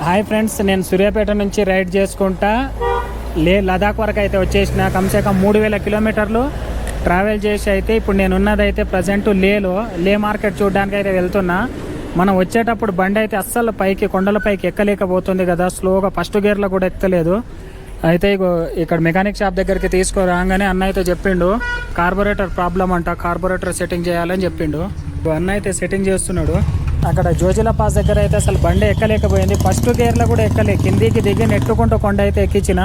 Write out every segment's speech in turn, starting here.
Hi friends, నేను సూర్యాపేట నుంచి ride చేసుకుంటా లదాఖ్ వరకు అయితే వచ్చేసిన. కమ్సేకం 3000 కిలోమీటర్లు ట్రావెల్ చేసి అయితే ఇప్పుడు నేను ఉన్నదైతే ప్రజెంట్ లే మార్కెట్ చూడడానికి అయితే వెళ్తున్నా. మనం వచ్చేటప్పుడు బండి అయితే అస్సలు కొండల పైకి ఎక్కలేకపోతుంది కదా, స్లోగా ఫస్ట్ గేర్లో కూడా ఎక్కలేదు. అయితే ఇక్కడ మెకానిక్ షాప్ దగ్గరికి తీసుకురాగానే అన్న అయితే చెప్పిండు కార్బొరేటర్ ప్రాబ్లం అంట, కార్బొరేటర్ సెట్టింగ్ చేయాలని చెప్పిండు. అన్న అయితే సెట్టింగ్ చేస్తున్నాడు. అక్కడ జోజిలా పాస్ దగ్గర అయితే అసలు బండి ఎక్కలేకపోయింది, ఫస్ట్ గేర్లో కూడా కిందికి దిగి నెట్టుకుంటూ కొండ అయితే ఎక్కించిన.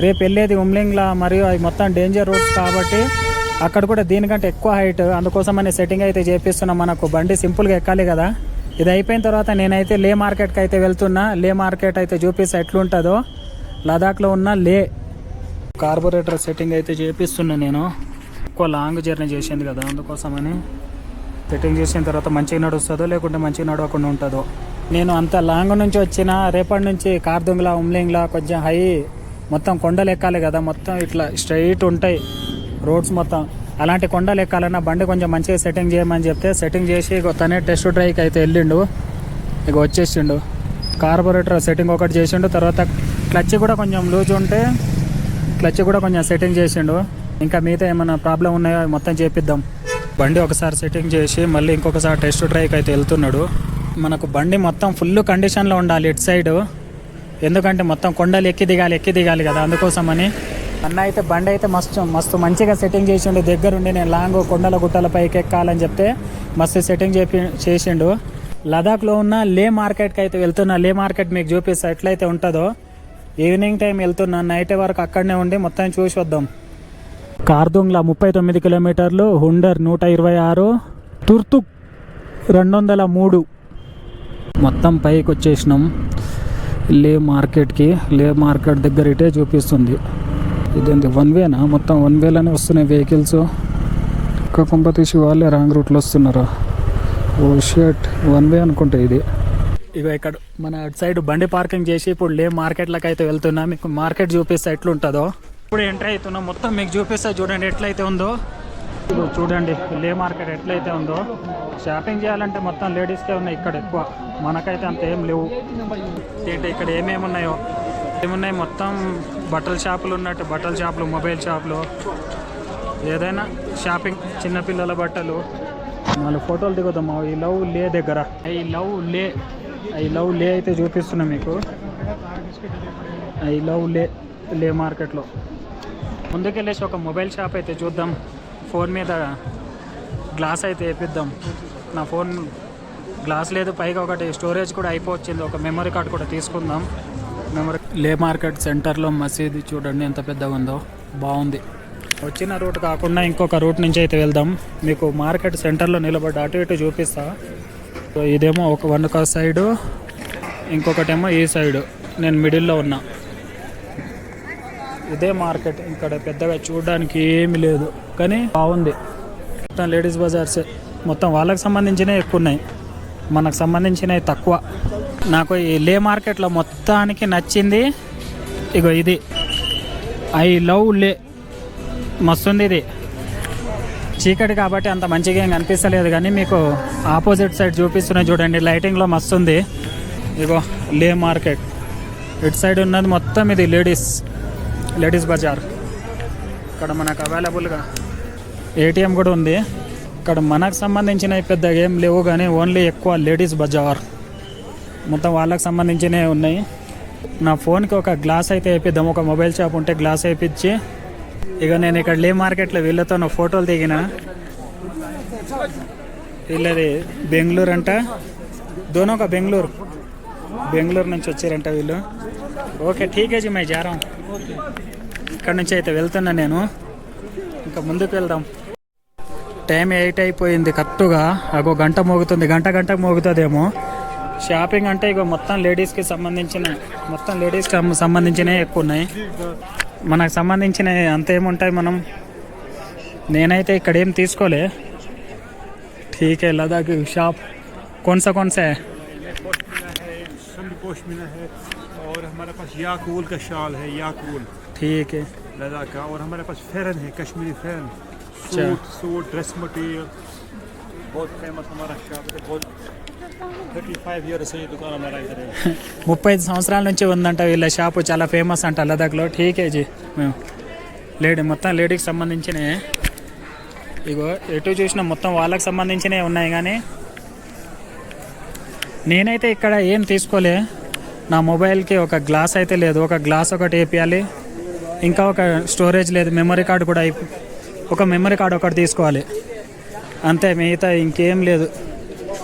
రేపు వెళ్ళేది ఉమ్లింగ్లా, మరియు అవి మొత్తం డేంజర్ రూట్స్ కాబట్టి అక్కడ కూడా దీనికంటే ఎక్కువ హైట్, అందుకోసమని సెట్టింగ్ అయితే చేపిస్తున్నాం. మనకు బండి సింపుల్గా ఎక్కాలి కదా. ఇది అయిపోయిన తర్వాత నేనైతే లే మార్కెట్కి అయితే వెళ్తున్నా. లే మార్కెట్ అయితే చూపిస్తా ఎట్లుంటుందో. లదాఖ్లో ఉన్న కార్బొరేటర్ సెట్టింగ్ అయితే చేపిస్తున్నా నేను. ఎక్కువ లాంగ్ జర్నీ చేసింది కదా, అందుకోసమని సెట్టింగ్ చేసిన తర్వాత మంచిగా నడుస్తుందో లేకుంటే మంచిగా నడవకుండా ఉంటుందో. నేను అంత లాంగ్ నుంచి వచ్చిన, రేపటి నుంచి కార్దుంగ్లా ఉమ్లింగ్లా కొంచెం హై మొత్తం కొండలు ఎక్కాలి కదా, మొత్తం ఇట్లా స్ట్రైట్ ఉంటాయి రోడ్స్ మొత్తం. అలాంటి కొండలు ఎక్కాలన్నా బండి కొంచెం మంచిగా సెట్టింగ్ చేయమని చెప్తే సెట్టింగ్ చేసి తనే టెస్ట్ డ్రైవ్కి అయితే వెళ్ళిండు. ఇక వచ్చేసిండు. కార్బొరేటర్ సెట్టింగ్ ఒకటి చేసిండు. తర్వాత క్లచ్ కూడా కొంచెం లూజ్ ఉంటే క్లచ్ కూడా కొంచెం సెట్టింగ్ చేసిండు. ఇంకా మిగతా ఏమైనా ప్రాబ్లం ఉన్నాయో మొత్తం చేపిద్దాం. బండి ఒకసారి సెట్టింగ్ చేసి మళ్ళీ ఇంకొకసారి టెస్ట్ డ్రైవ్కి అయితే వెళ్తున్నాడు. మనకు బండి మొత్తం ఫుల్ కండిషన్లో ఉండాలి ఇటు సైడు, ఎందుకంటే మొత్తం కొండలు ఎక్కి దిగాలి కదా, అందుకోసమని. అన్న అయితే బండి అయితే మస్తు మంచిగా సెట్టింగ్ చేసిండు. దగ్గరుండి నేను లాంగ్ కొండల గుట్టల పైకి ఎక్కాలని చెప్తే మస్తు సెట్టింగ్ చేసిండు. లదాఖ్లో ఉన్న లే మార్కెట్కి అయితే వెళ్తున్నా. లే మార్కెట్ మీకు చూపిస్తా ఎట్లయితే ఉంటుందో. ఈవినింగ్ టైం వెళ్తున్నా, నైట్ వరకు అక్కడనే ఉండి మొత్తం చూసి వద్దాం. కార్దుంగ్లా 39 కిలోమీటర్లు, హుండర్ 126, తుర్తుక్ 203. మొత్తం పైకి వచ్చేసినాం లే మార్కెట్కి. లే మార్కెట్ దగ్గర ఇటే చూపిస్తుంది. ఇదేంటి వన్ వేనా? మొత్తం వన్ వేలోనే వస్తున్నాయి వెహికల్స్. కుంప తీసి వాళ్ళే రాంగ్ రూట్లో వస్తున్నారు. ఓ షర్ట్, వన్ వే అనుకుంటా ఇది. ఇక ఇక్కడ మన అటు సైడ్ బండి పార్కింగ్ చేసి ఇప్పుడు లే మార్కెట్లకు అయితే వెళ్తున్నా. మీకు మార్కెట్ చూపిస్తా ఎట్లుంటుందో. ఇప్పుడు ఎంట్రీ అవుతున్నా, మొత్తం మీకు చూపిస్తా. చూడండి ఎట్లయితే ఉందో. చూడండి లే మార్కెట్ ఎట్లయితే ఉందో. షాపింగ్ చేయాలంటే మొత్తం లేడీస్కే ఉన్నాయి ఇక్కడ ఎక్కువ, మనకైతే అంత ఏం లేవు. ఏంటి ఇక్కడ ఏమేమి ఏమున్నాయి మొత్తం బట్టల షాపులు ఉన్నట్టు, బట్టల షాపులు, మొబైల్ షాపులు, ఏదైనా షాపింగ్, చిన్నపిల్లల బట్టలు. 4 ఫోటోలు దిగుతాం ఈ లవ్ లే దగ్గర. ఐ లవ్ లే అయితే చూపిస్తున్నా మీకు. ఐ లవ్ లే మార్కెట్లో ముందుకెళ్ళేసి ఒక మొబైల్ షాప్ అయితే చూద్దాం. ఫోన్ మీద గ్లాస్ అయితే వేపిద్దాం. నా ఫోన్ గ్లాస్ లేదు, పైగా ఒకటి స్టోరేజ్ కూడా అయిపోవచ్చింది. ఒక మెమరీ కార్డ్ కూడా తీసుకుందాం. లే మార్కెట్ సెంటర్లో మసీదు చూడండి ఎంత పెద్దగా ఉందో, బాగుంది. వచ్చిన రూట్ కాకుండా ఇంకొక రూట్ నుంచి అయితే వెళ్దాం. మీకు మార్కెట్ సెంటర్లో నిలబడి అటు ఇటు చూపిస్తా. సో ఇదేమో ఒక సైడు, ఇంకొకటేమో ఈ సైడు, నేను మిడిల్లో ఉన్నా. ఇదే మార్కెట్. ఇక్కడ పెద్దగా చూడడానికి ఏమీ లేదు, కానీ బాగుంది. మొత్తం లేడీస్ బజార్సే, మొత్తం వాళ్ళకి సంబంధించినవి ఎక్కువ ఉన్నాయి, మనకు సంబంధించినవి తక్కువ. నాకు ఈ లే మార్కెట్లో మొత్తానికి నచ్చింది ఇగో ఇది. ఐ లవ్ లే, మస్తుంది ఇది. చీకటి కాబట్టి అంత మంచిగా ఏం కనిపిస్తలేదు, కానీ మీకు ఆపోజిట్ సైడ్ చూపిస్తున్నాయి చూడండి, లైటింగ్లో మస్తుంది. ఇగో లే మార్కెట్ ఇటు సైడ్ ఉన్నది మొత్తం ఇది లేడీస్ బజార్. ఇక్కడ మనకు అవైలబుల్గా ఏటీఎం కూడా ఉంది. ఇక్కడ మనకు సంబంధించినవి పెద్దగా ఏం లేవు, కానీ ఓన్లీ ఎక్కువ లేడీస్ బజార్, మొత్తం వాళ్ళకి సంబంధించినవి ఉన్నాయి. నా ఫోన్కి ఒక గ్లాస్ అయితే వేపిద్దాం. ఒక మొబైల్ షాప్ ఉంటే గ్లాస్ వేయించి, ఇక నేను ఇక్కడ లే మార్కెట్లో వీళ్ళతో నా ఫోటోలు దిగిన. వీళ్ళది బెంగళూరు అంట, దోనో ఒక బెంగళూరు నుంచి వచ్చారంట వీళ్ళు. ఓకే ఠీకే జీ మై జారా. ఇక్కడ నుంచి అయితే వెళ్తున్నా నేను. ఇంకా ముందుకు వెళ్దాం. టైం 8 అయిపోయింది కరెక్ట్గా. అగో గంట మోగుతుంది, గంట మోగుతుందేమో. షాపింగ్ అంటే ఇక మొత్తం లేడీస్కి సంబంధించినవి ఎక్కువ ఉన్నాయి. మనకు సంబంధించినవి అంత ఏముంటాయి. నేనైతే ఇక్కడ ఏం తీసుకోలే. ఠీకే లదాఖ్ షాప్ कौन सा है? और हमारे पास याकूल का शाल है, याकूल ठीक है लद्दाख का। और हमारे पास फेरन है, कश्मीरी फेरन, सूट ड्रेस मटेरियल, बहुत फेमस हमारा शॉप है, बहुत 35 years से ये दुकान हमारा इधर है 35 సంవత్సరాల నుంచి ఉందంట వీళ్ళ షాపు, చాలా ఫేమస్ అంట లదాఖ్లో. ఠీకే జీ. మేము మొత్తం లేడీకి సంబంధించినవి. ఇగో ఎటు చూసినా మొత్తం వాళ్ళకి సంబంధించినవి ఉన్నాయి. కానీ నేనైతే ఇక్కడ ఏం తీసుకోలే. నా మొబైల్కి ఒక గ్లాస్ అయితే లేదు, ఒక గ్లాస్ ఒకటి వేపియాలి, ఇంకా ఒక స్టోరేజ్ లేదు, మెమరీ కార్డు కూడా ఒక మెమరీ కార్డు ఒకటి తీసుకోవాలి అంతే. మిగతా ఇంకేం లేదు.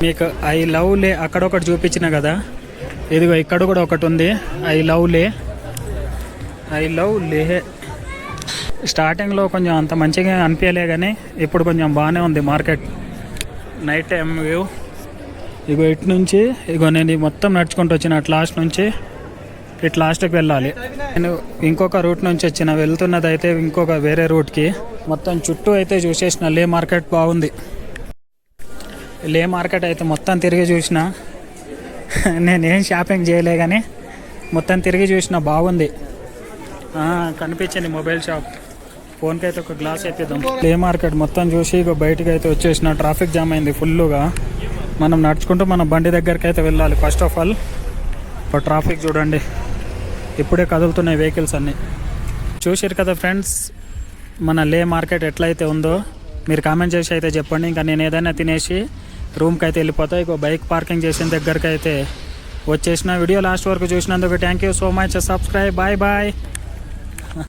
మీకు ఐ లవ్ లే అక్కడ ఒకటి చూపించిన కదా, ఇదిగో ఇక్కడ కూడా ఒకటి ఉంది, ఐ లవ్ లే. స్టార్టింగ్లో కొంచెం అంత మంచిగా అనిపించలే, కానీ ఇప్పుడు కొంచెం బాగానే ఉంది మార్కెట్. Night time view. ఇగో ఇటు నుంచి నేను మొత్తం నడుచుకుంటూ వచ్చిన అటు లాస్ట్ నుంచి ఇటు లాస్ట్కి వెళ్ళాలి. నేను ఇంకొక రూట్ నుంచి వచ్చిన, వెళ్తున్నది అయితే ఇంకొక వేరే రూట్కి. మొత్తం చుట్టూ అయితే చూసేసిన. లే మార్కెట్ బాగుంది. లే మార్కెట్ అయితే మొత్తం తిరిగి చూసిన. నేనేం షాపింగ్ చేయలే, కానీ మొత్తం తిరిగి చూసిన. బాగుంది. కనిపించింది మొబైల్ షాప్. ఫోన్కి అయితే ఒక గ్లాస్ అయిపోదాం. లే మార్కెట్ మొత్తం చూసి ఇక బయటకు అయితే వచ్చేసిన. ట్రాఫిక్ జామ్ అయింది ఫుల్గా. మనం నడుచుకుంటూ మన బండి దగ్గరికి అయితే వెళ్ళాలి. ఫస్ట్ ఆఫ్ ఆల్ ట్రాఫిక్ చూడండి, ఇప్పుడే కదులుతున్నాయి వెహికల్స్ అన్నీ. చూసారు కదా ఫ్రెండ్స్, మన లే మార్కెట్ ఎట్లయితే ఉందో మీరు కామెంట్ చేసి అయితే చెప్పండి. ఇంకా నేను ఏదైనా తినేసి రూమ్కి అయితే వెళ్ళిపోతా. ఇక బైక్ పార్కింగ్ చేసిన దగ్గరికి అయితే వచ్చేసిన. వీడియో లాస్ట్ వరకు చూసినందుకు thank you so much. Subscribe. Bye bye.